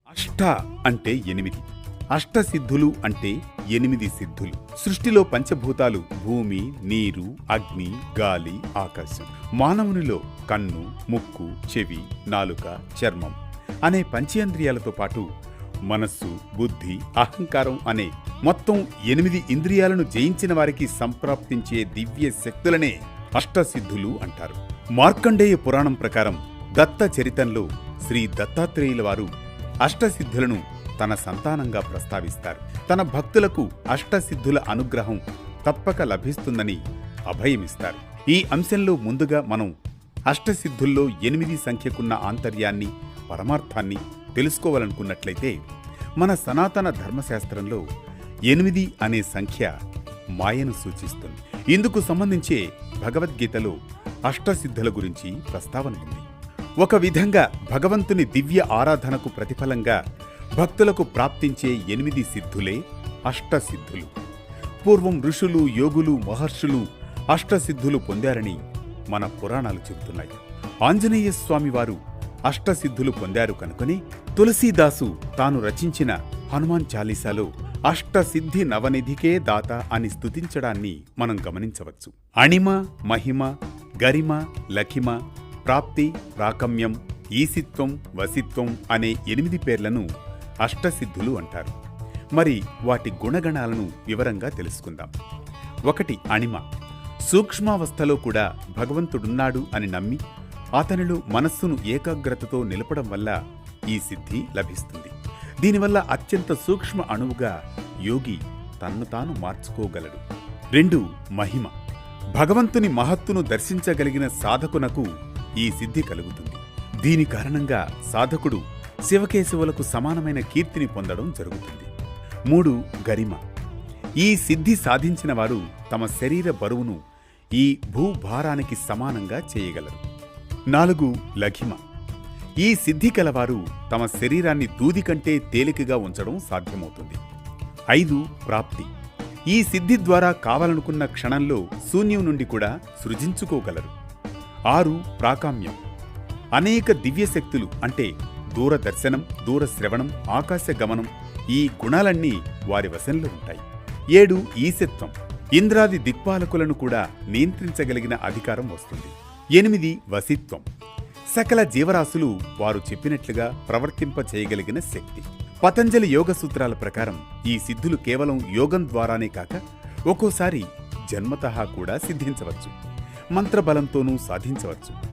అష్ట అంటే 8, అష్టసిద్ధులు అంటే 8 సిద్ధులు. సృష్టిలో పంచభూతాలు భూమి, నీరు, అగ్ని, గాలి, ఆకాశం. మానవునిలో కన్ను, ముక్కు, చెవి, నాలుక, చర్మం అనే పంచేంద్రియాలతో పాటు మనస్సు, బుద్ధి, అహంకారం అనే మొత్తం 8 ఇంద్రియాలను జయించిన వారికి సంప్రాప్తించే దివ్య శక్తులనే అష్టసిద్ధులు అంటారు. మార్కండేయ పురాణం ప్రకారం దత్త చరితంలో శ్రీ దత్తాత్రేయుల వారు అష్టసిద్ధులను తన సంతానంగా ప్రస్తావిస్తారు. తన భక్తులకు అష్టసిద్ధుల అనుగ్రహం తప్పక లభిస్తుందని అభయమిస్తారు. ఈ అంశంలో ముందుగా మనం అష్టసిద్ధుల్లో 8 సంఖ్యకున్న ఆంతర్యాన్ని, పరమార్థాన్ని తెలుసుకోవాలనుకున్నట్లయితే మన సనాతన ధర్మశాస్త్రంలో 8 అనే సంఖ్య మాయను సూచిస్తుంది. ఇందుకు సంబంధించే భగవద్గీతలో అష్టసిద్ధుల గురించి ప్రస్తావన ఉంది. ఒక విధంగా భగవంతుని దివ్య ఆరాధనకు ప్రతిఫలంగా భక్తులకు ప్రాప్తించే 8 సిద్ధులే అష్టసిద్ధులు. పూర్వం ఋషులు, యోగులు, మహర్షులు అష్టసిద్ధులు పొందారని మన పురాణాలు చెబుతున్నాయి. ఆంజనేయ స్వామి వారు అష్టసిద్ధులు పొందారు కనుకనే తులసీదాసు తాను రచించిన హనుమాన్ చాలీసాలో అష్టసిద్ధి నవనిధికే దాత అని స్తుతించడాన్ని మనం గమనించవచ్చు. అణిమ, మహిమ, గరిమ, లఖిమ, ప్రాప్తి, ప్రాకమ్యం, ఈసిత్వం, వసిత్వం అనే 8 పేర్లను అష్టసిద్ధులు అంటారు. మరి వాటి గుణగణాలను వివరంగా తెలుసుకుందాం. 1. అణిమ. సూక్ష్మావస్థలో కూడా భగవంతుడున్నాడు అని నమ్మి అతనిలో మనస్సును ఏకాగ్రతతో నిలపడం వల్ల ఈ సిద్ధి లభిస్తుంది. దీనివల్ల అత్యంత సూక్ష్మ అణువుగా యోగి తన్ను తాను మార్చుకోగలడు. 2. మహిమ. భగవంతుని మహత్తును దర్శించగలిగిన సాధకునకు ఈ సిద్ధి కలుగుతుంది. దీని కారణంగా సాధకుడు శివకేశవులకు సమానమైన కీర్తిని పొందడం జరుగుతుంది. 3. గరిమ. ఈ సిద్ధి సాధించిన వారు తమ శరీర బరువును ఈ భూభారానికి సమానంగా చేయగలరు. 4. లఘిమ. ఈ సిద్ధి కలవారు తమ శరీరాన్ని దూది కంటే తేలికగా ఉంచడం సాధ్యమవుతుంది. 5. ప్రాప్తి. ఈ సిద్ధి ద్వారా కావాలనుకున్న క్షణంలో శూన్యం నుండి కూడా సృజించుకోగలరు. 6. ప్రాకామ్యం. అనేక దివ్యశక్తులు అంటే దూరదర్శనం, దూరశ్రవణం, ఆకాశ గమనం ఈ గుణాలన్నీ వారి వశంలో ఉంటాయి. 7. ఈశత్వం. ఇంద్రాది దిక్పాలకులను కూడా నియంత్రించగలిగిన అధికారం వస్తుంది. 8. వసిత్వం. సకల జీవరాశులు వారు చెప్పినట్లుగా ప్రవర్తింప చేయగలిగిన శక్తి. పతంజలి యోగ సూత్రాల ప్రకారం ఈ సిద్ధులు కేవలం యోగం ద్వారానే కాక ఒక్కోసారి జన్మతః కూడా సిద్ధించవచ్చు, మంత్రబలంతోనూ సాధించవచ్చు.